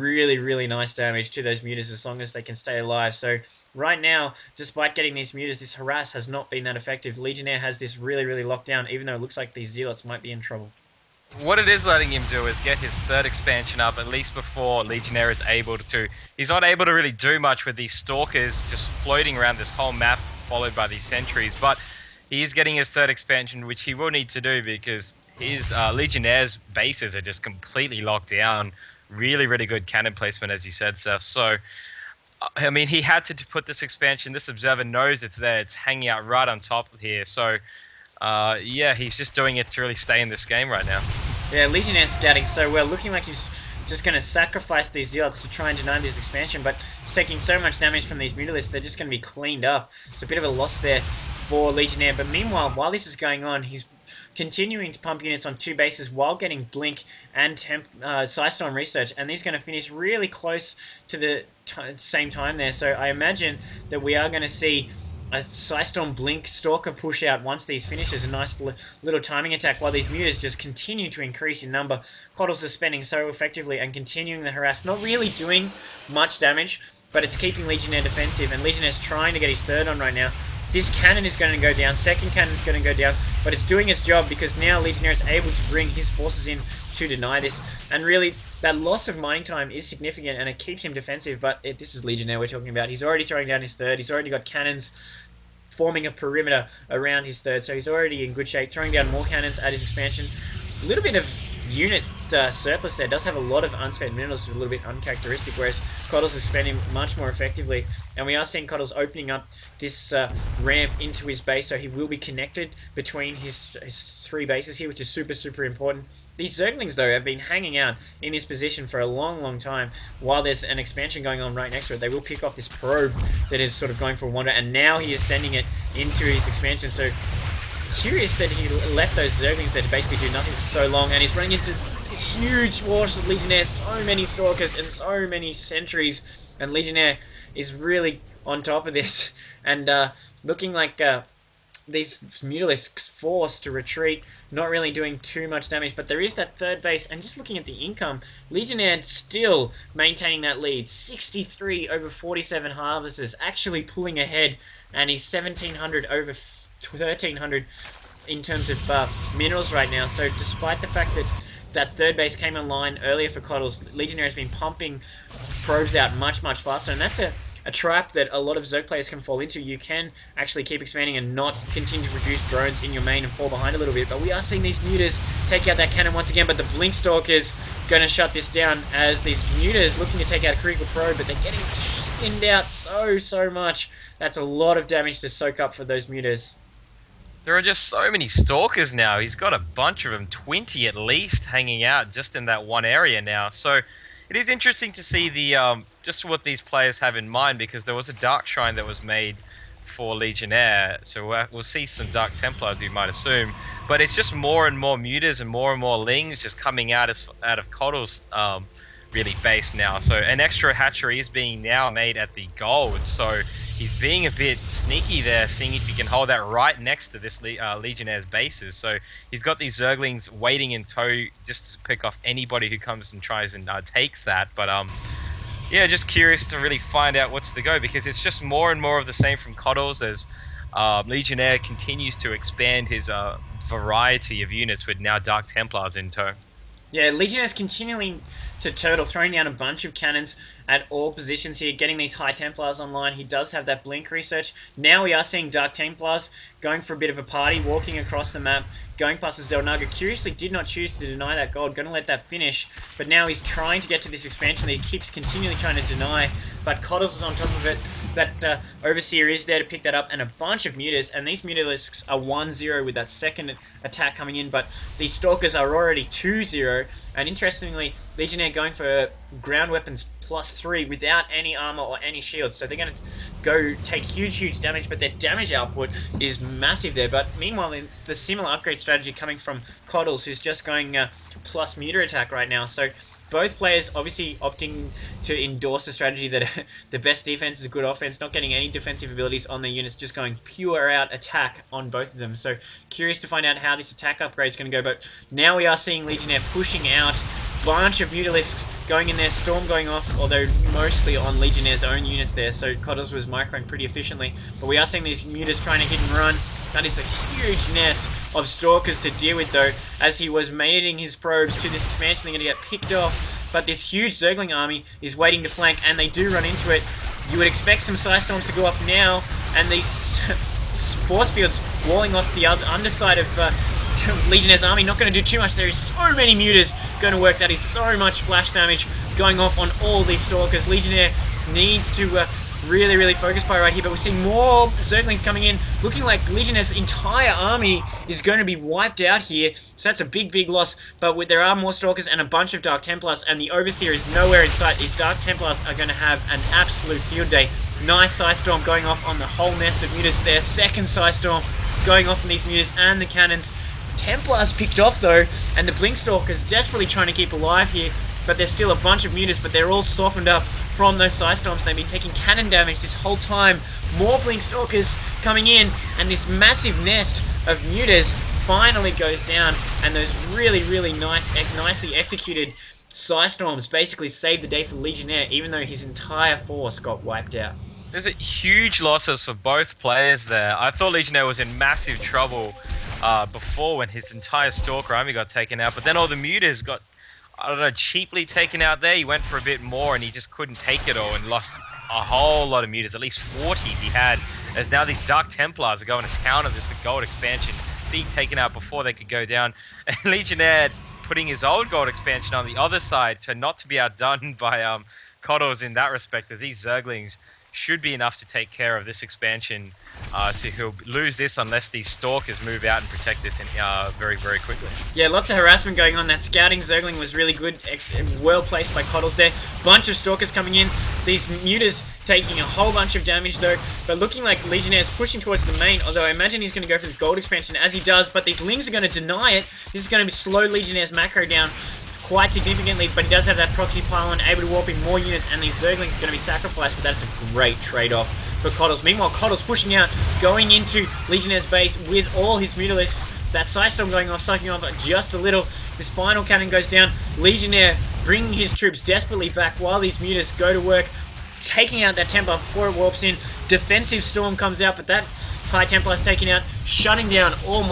really nice damage to those mutas as long as they can stay alive. So right now, despite getting these mutas, this harass has not been that effective. Legionnaire has this really locked down, even though it looks like these zealots might be in trouble. What it is letting him do is get his third expansion up at least before Legionnaire is able to. He's not able to really do much with these stalkers just floating around this whole map followed by these sentries, but he is getting his third expansion, which he will need to do because his Legionnaire's bases are just completely locked down. Really good cannon placement, as you said, Seth. So, I mean, he had to put this expansion. This observer knows it's there. It's hanging out right on top here. So, yeah, he's just doing it to really stay in this game right now. Yeah, Legionnaire's scouting so well, looking like he's just going to sacrifice these zealots to try and deny this expansion, but he's taking so much damage from these mutalisks, they're just going to be cleaned up. So a bit of a loss there for Legionnaire, but meanwhile, while this is going on, he's continuing to pump units on 2 bases while getting Blink and Psystorm research, and these are going to finish really close to the same time there. So I imagine that we are going to see a Psystorm Blink Stalker push out once these finishes, a nice little timing attack while these mutas just continue to increase in number. Kotlz is spending so effectively and continuing the harass, not really doing much damage, but it's keeping Legionnaire defensive, and Legionnaire's trying to get his third on right now. This cannon is going to go down, second cannon is going to go down, but it's doing its job because now Legionnaire is able to bring his forces in to deny this. And really, that loss of mining time is significant and it keeps him defensive, but this is Legionnaire we're talking about. He's already throwing down his third, he's already got cannons forming a perimeter around his third, so he's already in good shape, throwing down more cannons at his expansion. A little bit of unit surplus there, does have a lot of unspent minerals, a little bit uncharacteristic, whereas Kotlz is spending much more effectively, and we are seeing Kotlz opening up this ramp into his base, so he will be connected between his 3 bases here, which is super important. These Zerglings, though, have been hanging out in this position for a long time while there's an expansion going on right next to it. They will pick off this probe that is sort of going for a wander, and now he is sending it into his expansion. So curious that he left those Zerglings there to basically do nothing for so long, and he's running into this huge force of Legionnaire, so many Stalkers and so many sentries, and Legionnaire is really on top of this, and looking like these Mutalisks forced to retreat, not really doing too much damage, but there is that third base, and just looking at the income, Legionnaire still maintaining that lead, 63 over 47 harvesters, actually pulling ahead, and he's 1700 over 1300 in terms of minerals right now. So despite the fact that that third base came online earlier for Kotlz, Legionnaire has been pumping probes out much faster, and that's a trap that a lot of Zerg players can fall into. You can actually keep expanding and not continue to produce drones in your main and fall behind a little bit, but we are seeing these mutas take out that cannon once again, but the Blink Stalker's going to shut this down as these mutas looking to take out a critical probe, but they're getting spinned out so much. That's a lot of damage to soak up for those mutas. There are just so many Stalkers now. He's got a bunch of them, 20 at least, hanging out just in that one area now. So it is interesting to see the just what these players have in mind, because there was a Dark Shrine that was made for Legionnaire, so we'll see some Dark Templars, you might assume. But it's just more and more mutas and more lings just coming out of Kotlz really base now. So an extra hatchery is being now made at the gold, so he's being a bit sneaky there, seeing if he can hold that right next to this Legionnaire's bases. So he's got these Zerglings waiting in tow just to pick off anybody who comes and tries and takes that. But yeah, just curious to really find out what's the go, because it's just more and more of the same from Kotlz as Legionnaire continues to expand his variety of units with now Dark Templars in tow. Yeah, Legionnaire's continuing to turtle, throwing down a bunch of cannons at all positions here, getting these High Templars online. He does have that Blink research. Now we are seeing Dark Templars going for a bit of a party, walking across the map, going past the Xel'Naga. Curiously did not choose to deny that gold, going to let that finish, but now he's trying to get to this expansion that he keeps continually trying to deny, but Kotlz is on top of it. That Overseer is there to pick that up, and a bunch of mutas, and these mutalisks are 1-0 with that second attack coming in, but these Stalkers are already 2-0, and interestingly, Legionnaire going for ground weapons +3 without any armor or any shields, so they're going to go take huge damage, but their damage output is massive there. But meanwhile, it's the similar upgrade strategy coming from Kotlz, who's just going plus muta attack right now. So both players obviously opting to endorse the strategy that the best defense is a good offense, not getting any defensive abilities on their units, just going pure out attack on both of them. So curious to find out how this attack upgrade is going to go, but now we are seeing Legionnaire pushing out bunch of Mutalisks going in there, Storm going off, although mostly on Legionnaire's own units there, so Kotlz was microing pretty efficiently. But we are seeing these Mutas trying to hit and run. That is a huge nest of Stalkers to deal with, though, as he was mating his probes to this expansion. They're going to get picked off, but this huge Zergling army is waiting to flank, and they do run into it. You would expect some Psystorms to go off now, and these force fields walling off the underside of Legionnaire's army, not going to do too much. There is so many Mutas going to work. That is so much splash damage going off on all these Stalkers. Legionnaire needs to really focus by right here, but we're seeing more Zerglings coming in, looking like Legionnaire's entire army is going to be wiped out here, so that's a big loss. But there are more Stalkers and a bunch of Dark Templars, and the Overseer is nowhere in sight. These Dark Templars are going to have an absolute field day. Nice Psystorm going off on the whole nest of Mutas there. Second Psystorm going off on these Mutas and the cannons. Templars picked off though, and the Blinkstalkers desperately trying to keep alive here, but there's still a bunch of Mutas, but they're all softened up from those Psystorms. They've been taking cannon damage this whole time. More Blinkstalkers coming in, and this massive nest of Mutas finally goes down, and those really nicely executed Psystorms basically saved the day for Legionnaire, even though his entire force got wiped out. There's a huge losses for both players there. I thought Legionnaire was in massive trouble before when his entire Stalker army got taken out, but then all the Mutas got, I don't know, cheaply taken out there. He went for a bit more and he just couldn't take it all and lost a whole lot of Mutas, at least 40 he had, as now these Dark Templars are going to counter this gold expansion being taken out before they could go down. And Legionnaire putting his old gold expansion on the other side to not to be outdone by Kotlz in that respect, as these Zerglings should be enough to take care of this expansion. So he'll lose this unless these Stalkers move out and protect this very quickly. Yeah, lots of harassment going on. That scouting Zergling was really good, well placed by Kotlz there. Bunch of Stalkers coming in. These Mutas taking a whole bunch of damage though, but looking like Legionnaire's pushing towards the main, although I imagine he's going to go for the gold expansion as he does, but these Lings are going to deny it. This is going to slow Legionnaire's macro down quite significantly, but he does have that proxy pylon, able to warp in more units, and these Zerglings are going to be sacrificed, but that's a great trade-off for Kotlz. Meanwhile, Kotlz pushing out, going into Legionnaire's base with all his Mutalisks. That Psystorm going off, sucking off just a little. This final cannon goes down. Legionnaire bringing his troops desperately back while these Mutas go to work, taking out that Templar before it warps in. Defensive Storm comes out, but that High Templar's taken out, shutting down all